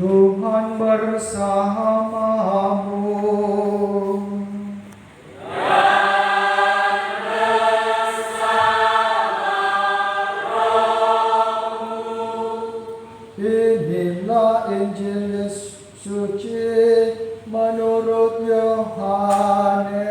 Tuhan bersamamu. Inilah Injil suci menurut Yohanes.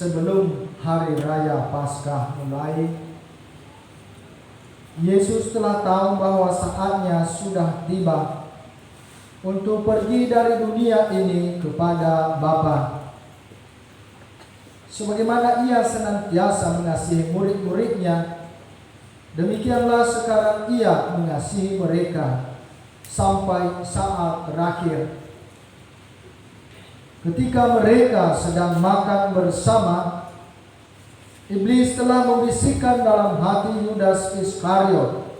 Sebelum hari raya Paskah mulai, Yesus telah tahu bahwa saatnya sudah tiba untuk pergi dari dunia ini kepada Bapa. Sebagaimana Ia senantiasa mengasihi murid-muridnya, demikianlah sekarang Ia mengasihi mereka sampai saat terakhir. Ketika mereka sedang makan bersama, iblis telah membisikkan dalam hati Yudas Iskariot,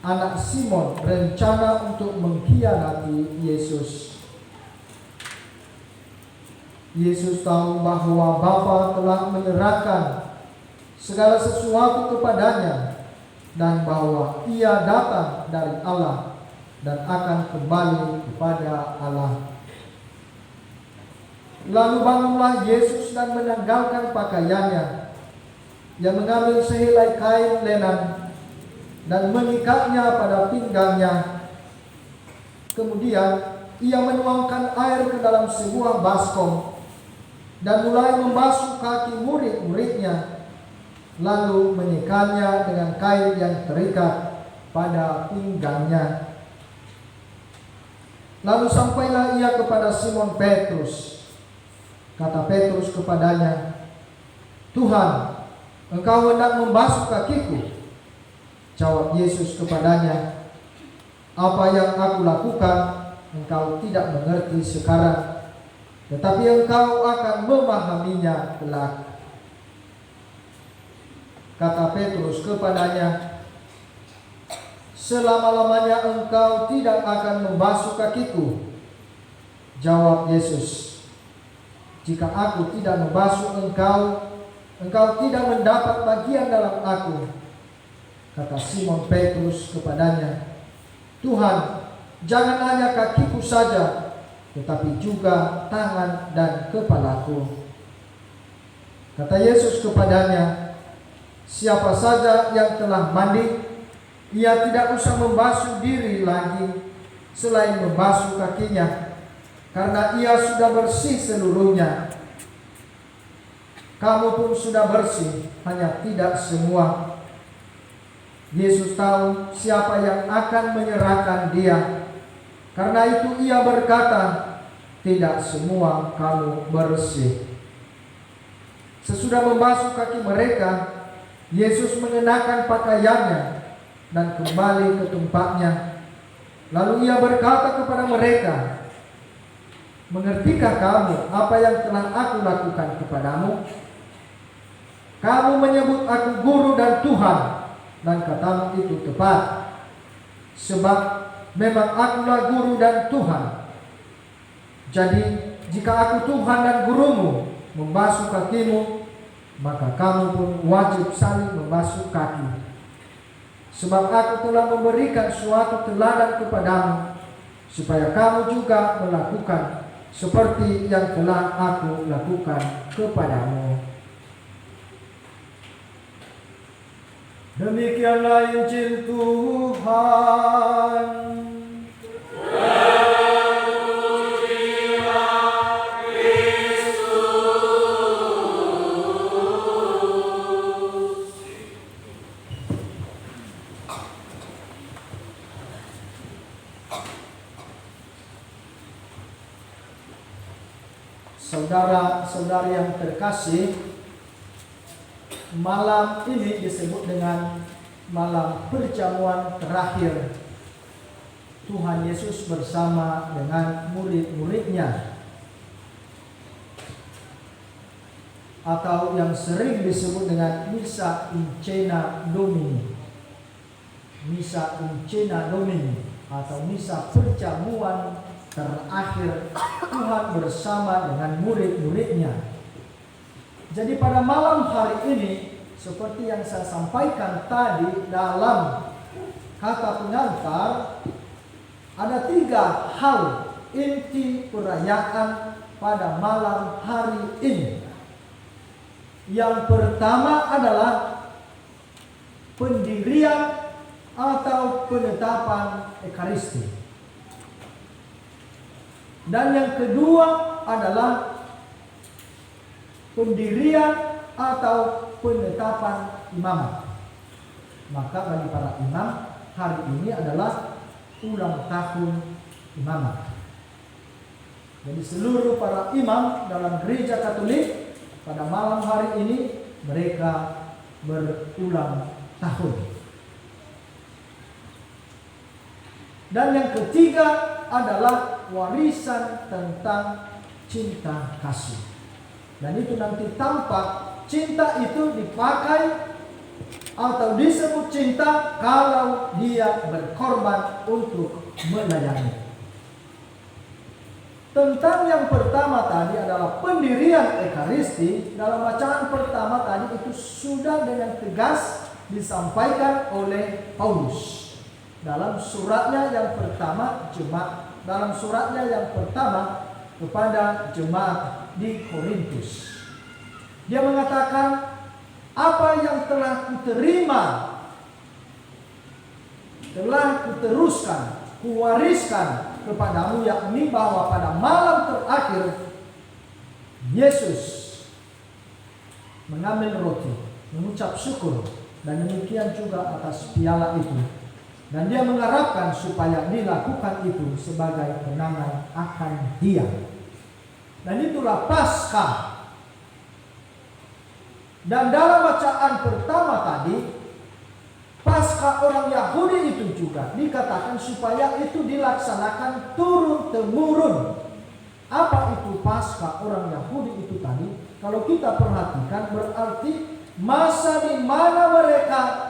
anak Simon, rencana untuk mengkhianati Yesus. Yesus tahu bahwa Bapa telah menyerahkan segala sesuatu kepadanya dan bahwa Ia datang dari Allah dan akan kembali kepada Allah. Lalu bangunlah Yesus dan menanggalkan pakaiannya. Ia mengambil sehelai kain lenan dan mengikatnya pada pinggangnya. Kemudian Ia menuangkan air ke dalam sebuah baskom dan mulai membasuh kaki murid-muridnya, lalu menyikannya dengan kain yang terikat pada pinggangnya. Lalu sampailah Ia kepada Simon Petrus. Kata Petrus kepadanya, "Tuhan, Engkau hendak membasuh kakiku?" Jawab Yesus kepadanya, "Apa yang aku lakukan engkau tidak mengerti sekarang, tetapi engkau akan memahaminya kelak." Kata Petrus kepadanya, "Selama-lamanya engkau tidak akan membasuh kakiku." Jawab Yesus, "Jika aku tidak membasuh engkau, engkau tidak mendapat bagian dalam aku." Kata Simon Petrus kepadanya, "Tuhan, jangan hanya kakiku saja, tetapi juga tangan dan kepalaku." Kata Yesus kepadanya, "Siapa saja yang telah mandi, ia tidak usah membasuh diri lagi selain membasuh kakinya, karena ia sudah bersih seluruhnya. Kamu pun sudah bersih, hanya tidak semua." Yesus tahu siapa yang akan menyerahkan Dia. Karena itu Ia berkata, "Tidak semua kamu bersih." Sesudah membasuh kaki mereka, Yesus mengenakan pakaiannya dan kembali ke tempatnya. Lalu Ia berkata kepada mereka, "Mengertikah kamu apa yang telah aku lakukan kepadamu? Kamu menyebut aku guru dan Tuhan, dan katamu itu tepat. Sebab memang akulah guru dan Tuhan. Jadi jika aku Tuhan dan gurumu membasuh kakimu, maka kamu pun wajib saling membasuh kaki. Sebab aku telah memberikan suatu teladan kepadamu, supaya kamu juga melakukan seperti yang telah aku lakukan kepadamu." Demikianlah Injil Tuhan. Terpujilah Kristus. Saudara-saudari yang terkasih, malam ini disebut dengan malam perjamuan terakhir. Tuhan Yesus bersama dengan murid-muridnya, atau yang sering disebut dengan Misa in Cena Domini. Misa in Cena Domini atau misa perjamuan terakhir Tuhan bersama dengan murid-muridnya. Jadi pada malam hari ini, seperti yang saya sampaikan tadi dalam kata pengantar, ada 3 hal inti perayaan pada malam hari ini. Yang pertama adalah pendirian atau penetapan Ekaristi. Dan yang kedua adalah pendirian atau penetapan imamat. Maka bagi para imam, hari ini adalah ulang tahun imamat. Jadi seluruh para imam dalam gereja Katolik pada malam hari ini mereka berulang tahun. Dan yang ketiga adalah warisan tentang cinta kasih. Dan itu nanti tampak cinta itu dipakai atau disebut cinta kalau dia berkorban untuk melayani. Tentang yang pertama tadi adalah pendirian Ekaristi, dalam bacaan pertama tadi itu sudah dengan tegas disampaikan oleh Paulus. Dalam suratnya yang pertama kepada jemaat di Korintus, dia mengatakan, apa yang telah kuterima, telah kuteruskan, kuwariskan kepadamu, yakni bahwa pada malam terakhir Yesus mengambil roti, mengucap syukur, dan demikian juga atas piala itu. Dan dia mengharapkan supaya dilakukan itu sebagai kenangan akan Dia. Dan itulah Paskah. Dan dalam bacaan pertama tadi, Paskah orang Yahudi itu juga dikatakan supaya itu dilaksanakan turun-temurun. Apa itu Paskah orang Yahudi itu tadi? Kalau kita perhatikan, berarti masa di mana mereka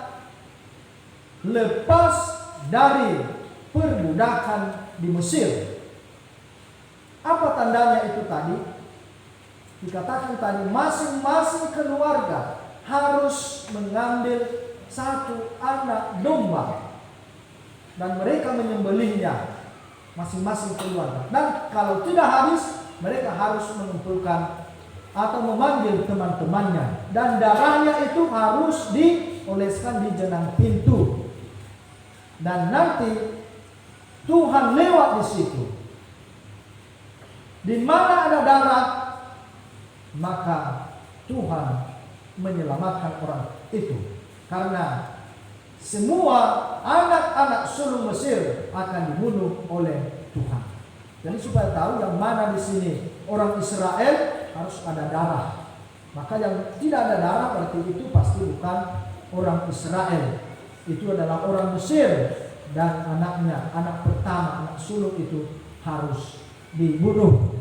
lepas dari perbudakan di Mesir. Apa tandanya itu tadi? Dikatakan tadi masing-masing keluarga harus mengambil 1 anak domba dan mereka menyembelihnya masing-masing keluarga. Dan kalau tidak habis, mereka harus mengumpulkan atau memanggil teman-temannya, dan darahnya itu harus dioleskan di jenang pintu. Dan nanti Tuhan lewat di situ. Di mana ada darah, maka Tuhan menyelamatkan orang itu. Karena semua anak-anak sulung Mesir akan dibunuh oleh Tuhan. Jadi supaya tahu yang mana di sini orang Israel harus ada darah. Maka yang tidak ada darah berarti itu pasti bukan orang Israel. Itu adalah orang Mesir, dan anaknya, anak pertama, anak sulung itu harus dibunuh.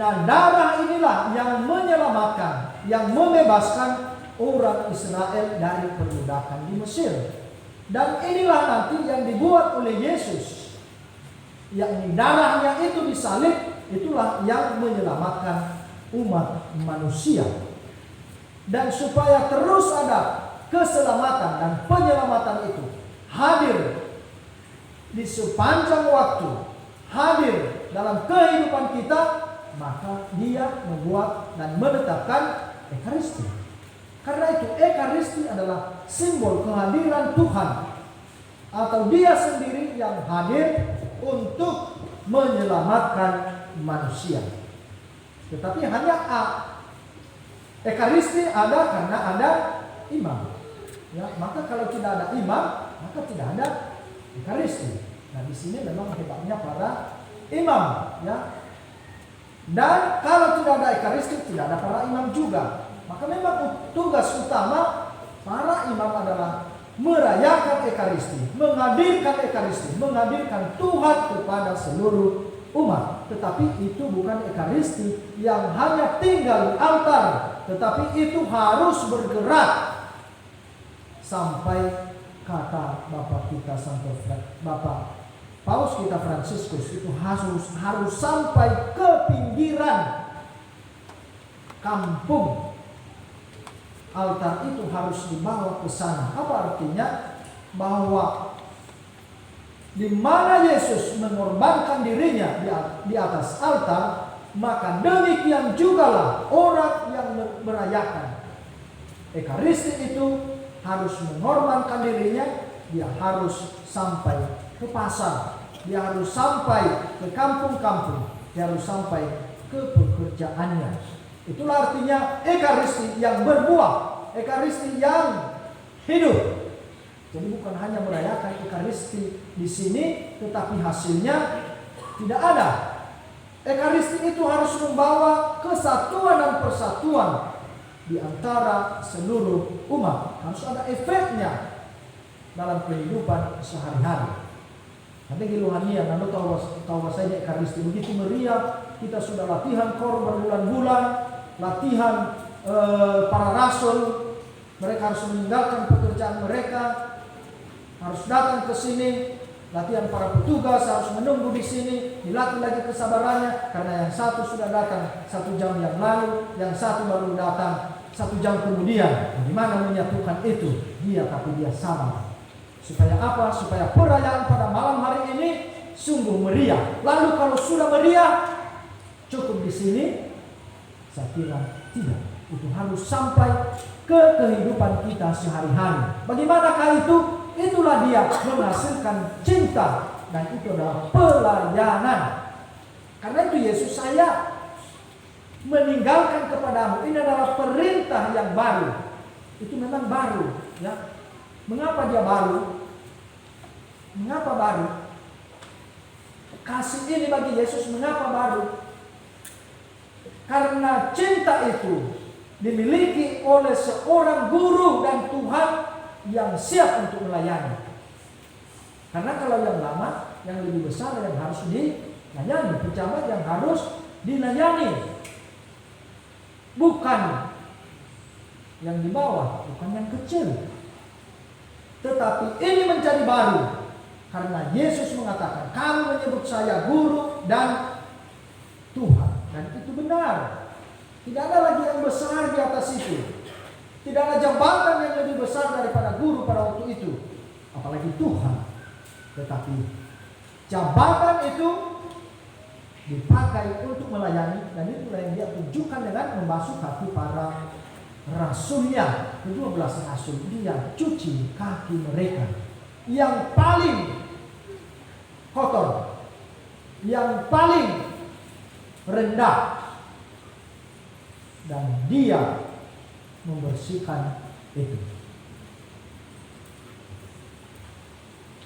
Nah, darah inilah yang menyelamatkan, yang membebaskan orang Israel dari perbudakan di Mesir. Dan inilah nanti yang dibuat oleh Yesus, yakni darahnya itu disalib, itulah yang menyelamatkan umat manusia. Dan supaya terus ada keselamatan dan penyelamatan itu hadir di sepanjang waktu, hadir dalam kehidupan kita, maka Dia membuat dan menetapkan Ekaristi. Karena itu Ekaristi adalah simbol kehadiran Tuhan, atau Dia sendiri yang hadir untuk menyelamatkan manusia. Tetapi hanya Ekaristi ada karena ada imam. Ya, maka kalau tidak ada imam, maka tidak ada Ekaristi. Nah, di sini memang hebatnya para imam, ya. Dan kalau tidak ada Ekaristi, tidak ada para imam juga. Maka memang tugas utama para imam adalah merayakan Ekaristi, menghadirkan Tuhan kepada seluruh umat. Tetapi itu bukan Ekaristi yang hanya tinggal di altar, tetapi itu harus bergerak sampai kata Bapak kita Bapak Paus kita Fransiskus itu harus sampai ke pinggiran kampung. Altar itu harus dibawa ke sana. Apa artinya? Bahwa di mana Yesus mengorbankan dirinya di atas altar, maka demikian jugalah orang yang merayakan Ekaristi itu harus mengorbankan dirinya. Dia harus sampai ke pasar, dia harus sampai ke kampung-kampung, dia harus sampai ke pekerjaannya. Itulah artinya Ekaristi yang berbuah, Ekaristi yang hidup. Jadi bukan hanya merayakan Ekaristi di sini, tetapi hasilnya tidak ada. Ekaristi itu harus membawa kesatuan dan persatuan di antara seluruh umat. Harus ada efeknya dalam kehidupan sehari-hari. Nanti giluhannya, nanti tahu saja Ekaristi begitu meriah. Kita sudah latihan kor berbulan-bulan, latihan para rasul. Mereka harus meninggalkan pekerjaan mereka, harus datang ke sini. Latihan para petugas harus menunggu di sini, dilatih lagi kesabarannya, karena yang satu sudah datang 1 jam yang lalu, yang satu baru datang 1 jam kemudian. Bagaimana menyatukan itu? Tapi dia sabar. Supaya apa? Supaya perayaan pada malam hari ini sungguh meriah. Lalu kalau sudah meriah, cukup di sini? Saya kira tidak. Itu harus sampai ke kehidupan kita sehari-hari. Bagaimanakah itu? Itulah dia menghasilkan cinta, dan itu adalah pelayanan. Karena itu Yesus, saya meninggalkan kepadamu. Ini adalah perintah yang baru. Itu memang baru, ya. Mengapa dia baru? Mengapa baru? Kasih ini bagi Yesus mengapa baru? Karena cinta itu dimiliki oleh seorang guru dan Tuhan yang siap untuk melayani. Karena kalau yang lama, yang lebih besar yang harus dilayani, pejabat yang harus dilayani, bukan yang di bawah, bukan yang kecil. Tetapi ini menjadi baru karena Yesus mengatakan, kamu menyebut saya guru dan Tuhan, dan itu benar. Tidak ada lagi yang besar di atas itu. Tidak ada jabatan yang lebih besar daripada guru pada waktu itu, apalagi Tuhan. Tetapi jabatan itu dipakai untuk melayani, dan itulah yang dia tunjukkan dengan membasuh kaki para rasulnya. 12 rasul, dia cuci kaki mereka yang paling kotor, yang paling rendah, dan dia membersihkan itu.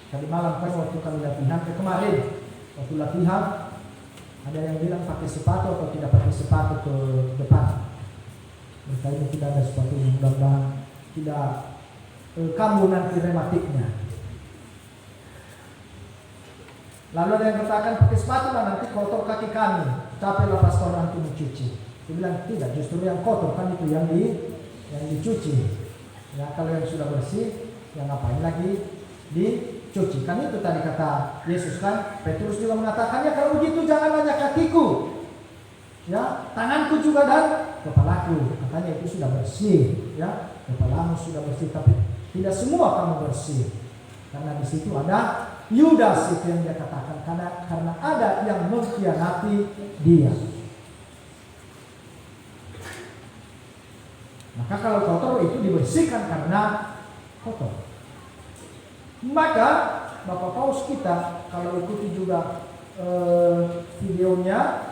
Tadi malam kan waktu kami latihan, kemarin waktu latihan ada yang bilang pakai sepatu atau tidak pakai sepatu ke depan. Mereka ini tidak ada sepatu, mudah-mudahan tidak kambuh nanti rematiknya. Lalu ada yang katakan pakai sepatu lah nanti kotor kaki kami, capeklah pastor nanti mencuci. Dia bilang tidak, justru yang kotor kan itu yang dicuci. Ya, kalau yang sudah bersih, yang ngapain lagi dicuci? Kan itu tadi kata Yesus kan. Petrus juga mengatakannya, kalau begitu jangan hanya kakiku, ya, tanganku juga dan kepalaku. Katanya itu sudah bersih, ya, kepalamu sudah bersih, tapi tidak semua kamu bersih. Karena di situ ada Yudas itu yang dia katakan, karena ada yang mengkhianati dia. Maka kalau kotor itu dibersihkan karena kotor. Maka Bapak Paus kita kalau ikuti juga videonya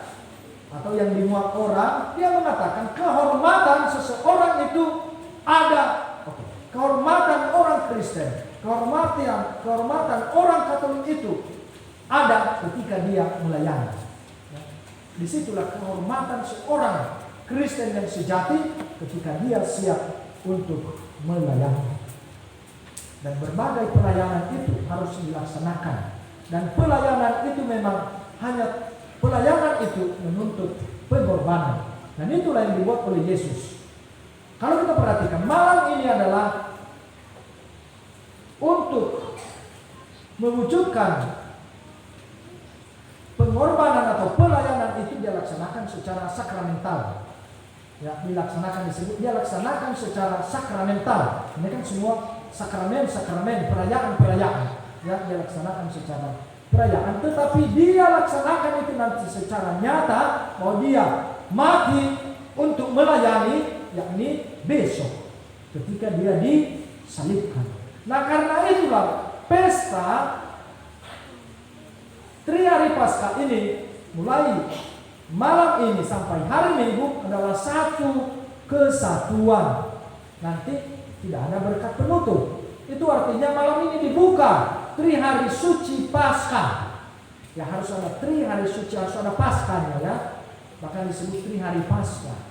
atau yang dimuat orang, dia mengatakan kehormatan seseorang itu ada. Kehormatan orang Kristen, kehormatan orang Katolik itu ada ketika dia melayani. Disitulah kehormatan seorang Kristen yang sejati ketika dia siap untuk melayani. Dan berbagai pelayanan itu harus dilaksanakan. Dan pelayanan itu memang hanya pelayanan itu menuntut pengorbanan. Dan itulah yang dibuat oleh Yesus. Kalau kita perhatikan, malam ini adalah untuk mewujudkan pengorbanan atau pelayanan itu dilaksanakan secara sakramental. Ya, dia laksanakan secara sakramental. Ini kan semua sakramen, perayaan, ya, dia laksanakan secara perayaan. Tetapi dia laksanakan itu nanti secara nyata, bahwa dia mati untuk melayani, yakni besok ketika dia disalibkan. Nah, karena itulah pesta Trihari Paskah ini mulai malam ini sampai hari Minggu adalah satu kesatuan. Nanti tidak ada berkat penutup. Itu artinya malam ini dibuka Trihari Suci Paskah. Ya, harus ada Trihari Suci, harus ada Paskahnya, ya. Bahkan disebut Trihari Paskah.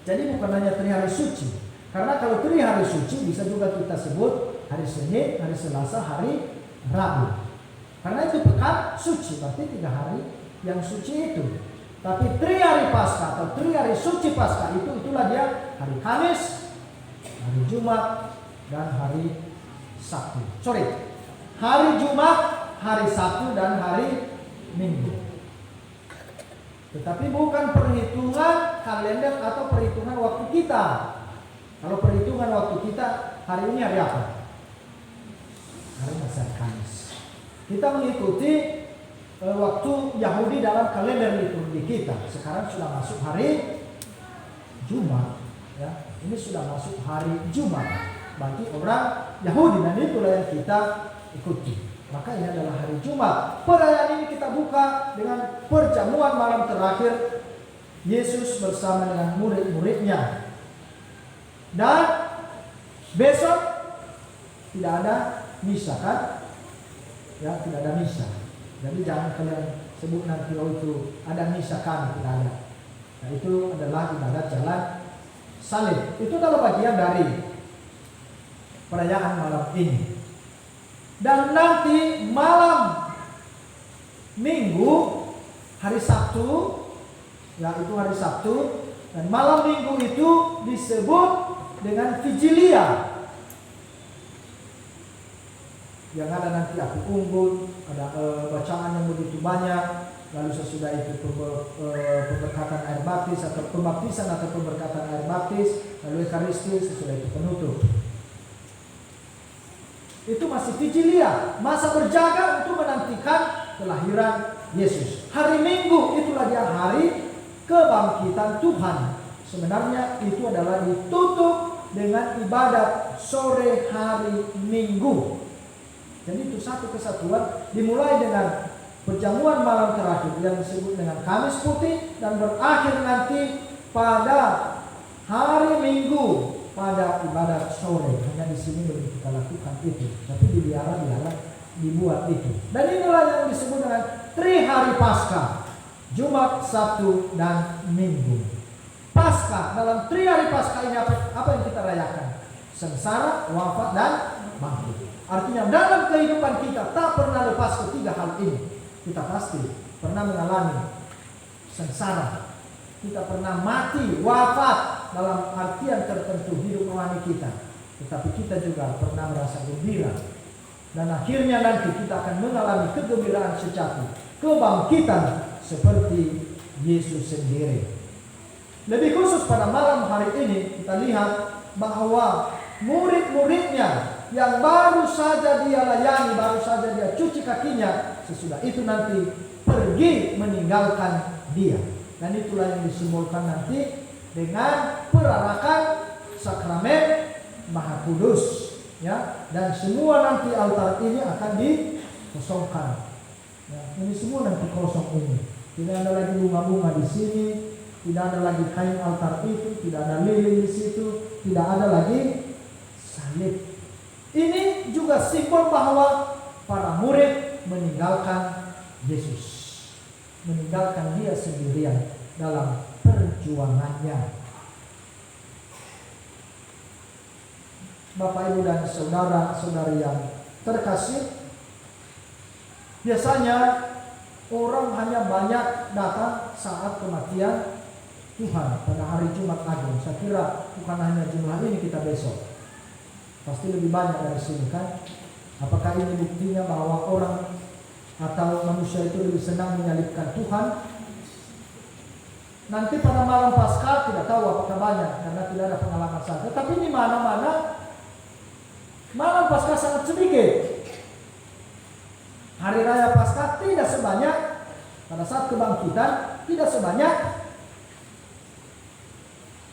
Jadi bukan hanya Trihari Suci. Karena kalau Trihari Suci bisa juga kita sebut hari Senin, hari Selasa, hari Rabu. Karena itu pekan suci, berarti 3 hari yang suci itu. Tapi Trihari Paskah atau Trihari Suci Paskah itulah dia hari Kamis, hari Jumat, dan hari Sabtu. Hari Jumat, hari Sabtu, dan hari Minggu. Tetapi bukan perhitungan kalender atau perhitungan waktu kita. Kalau perhitungan waktu kita, hari ini hari apa? Hari Kamis. Kita mengikuti waktu Yahudi dalam kalender liturgi kita. Sekarang sudah masuk hari Jumat, ya. Ini sudah masuk hari Jumat bagi orang Yahudi, dan itulah yang kita ikuti. Maka ini adalah hari Jumat. Perayaan ini kita buka dengan perjamuan malam terakhir Yesus bersama dengan murid-muridnya. Dan besok tidak ada misa, kan? Ya, tidak ada misa. Jadi jangan kalian sebut nanti, oh itu ada misa kami, tidak ada. Nah, itu adalah ibadat jalan salib. Itu adalah bagian dari perayaan malam ini. Dan nanti malam Minggu, hari Sabtu, ya itu hari Sabtu, dan malam Minggu itu disebut dengan Vigilia. Yang ada nanti api unggun, ada bacaan yang begitu banyak, lalu sesudah itu pemberkatan air baptis atau pembaptisan atau pemberkatan air baptis, lalu Eukaristis, sesudah itu penutup. Itu masih Vigilia, masa berjaga untuk menantikan kelahiran Yesus. Hari Minggu itulah dia hari kebangkitan Tuhan. Sebenarnya itu adalah ditutup dengan ibadat sore hari Minggu. Jadi itu satu kesatuan, dimulai dengan perjamuan malam terakhir yang disebut dengan Kamis Putih, dan berakhir nanti pada hari Minggu pada ibadat sore. Hanya di sini belum kita lakukan itu, tapi di biara dibuat itu. Dan inilah yang disebut dengan Trihari Paskah, Jumat, Sabtu, dan Minggu. Paskah, dalam Trihari Paskah ini apa yang kita rayakan? Sengsara, wafat, dan bangkit. Artinya dalam kehidupan kita tak pernah lepas ketiga hal ini. Kita pasti pernah mengalami sengsara, kita pernah mati, wafat dalam artian tertentu hidup rohani kita. Tetapi kita juga pernah merasa gembira. Dan akhirnya nanti kita akan mengalami kegembiraan sejati, kebangkitan seperti Yesus sendiri. Lebih khusus pada malam hari ini kita lihat bahwa murid-muridnya yang baru saja dia layani, baru saja dia cuci kakinya, sesudah itu nanti pergi meninggalkan dia. Dan itulah yang disimbolkan nanti dengan perarakan sakramen Maha Kudus, ya. Dan semua nanti altar ini akan dikosongkan. Ya, ini semua nanti kosong ini. Tidak ada lagi bunga-bunga di sini, tidak ada lagi kain altar itu, tidak ada lilin di situ, tidak ada lagi salib. Ini juga simbol bahwa para murid meninggalkan Yesus, meninggalkan dia sendirian dalam perjuangannya. Bapak Ibu dan saudara-saudari yang terkasih, biasanya orang hanya banyak datang saat kematian Tuhan pada hari Jumat Agung. Saya kira bukan hanya jumlah ini kita besok, pasti lebih banyak dari sini kan. Apakah ini buktinya bahwa orang atau manusia itu lebih senang menyalibkan Tuhan? Nanti pada malam Paskah tidak tahu apakah banyak karena tidak ada pengalaman saja. Tapi di mana-mana malam Paskah sangat sedikit. Hari Raya Paskah tidak sebanyak pada saat kebangkitan, tidak sebanyak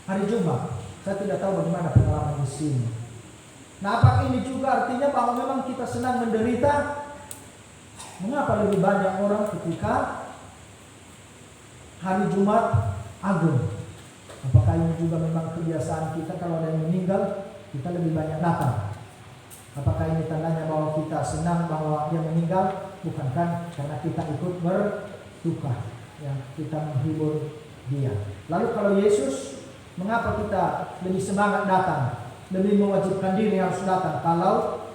hari Jumat. Saya tidak tahu bagaimana pengalaman di sini. Nah, apakah ini juga artinya bahwa memang kita senang menderita? Mengapa lebih banyak orang ketika hari Jumat Agung? Apakah ini juga memang kebiasaan kita kalau ada yang meninggal kita lebih banyak datang? Apakah ini tandanya bahwa kita senang bahwa dia meninggal? Bukan kan? Karena kita ikut berduka, ya, kita menghibur dia. Lalu kalau Yesus, mengapa kita lebih semangat datang, lebih mewajibkan diri harus datang kalau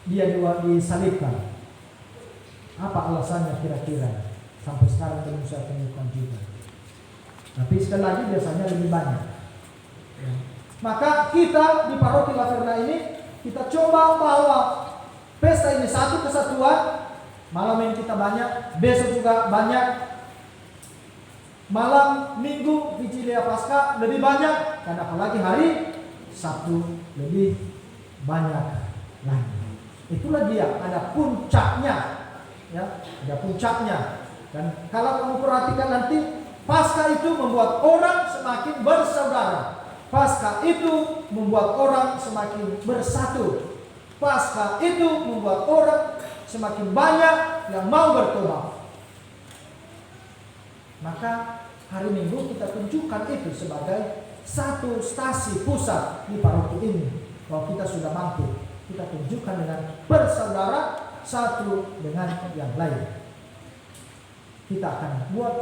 dia disalibkan? Apa alasannya kira-kira? Sampai sekarang belum saya temukan juga. Tapi sekali lagi biasanya lebih banyak. Maka kita di Paroki Laverna ini kita coba bahwa pesta ini satu kesatuan. Malam ini kita banyak, besok juga banyak. Malam Minggu Vigilia Paskah lebih banyak, dan apalagi hari Sabtu lebih banyak lagi. Itulah dia, ada puncaknya, ya, ada puncaknya. Dan kalau kamu perhatikan nanti, Paskah itu membuat orang semakin bersaudara. Paskah itu membuat orang semakin bersatu. Paskah itu membuat orang semakin banyak yang mau bertobat. Maka hari Minggu kita tunjukkan itu sebagai satu stasi pusat di paroki ini, bahwa kita sudah mampu. Kita tunjukkan dengan bersaudara satu dengan yang lain. Kita akan buat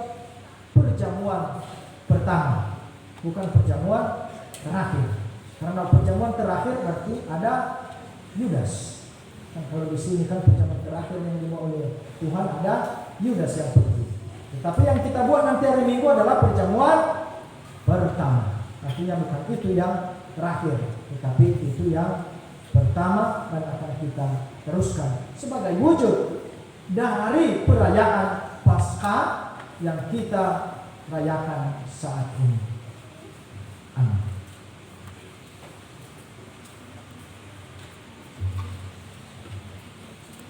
perjamuan pertama, bukan perjamuan terakhir. Karena perjamuan terakhir berarti ada Yudas. Kan kalau di sini kan perjamuan terakhir yang dibawa oleh Tuhan ada Yudas yang pergi. Tetapi yang kita buat nanti hari Minggu adalah perjamuan pertama. Artinya bukan itu yang terakhir, tetapi itu yang pertama, dan akan kita teruskan sebagai wujud dari perayaan Paskah yang kita rayakan saat ini.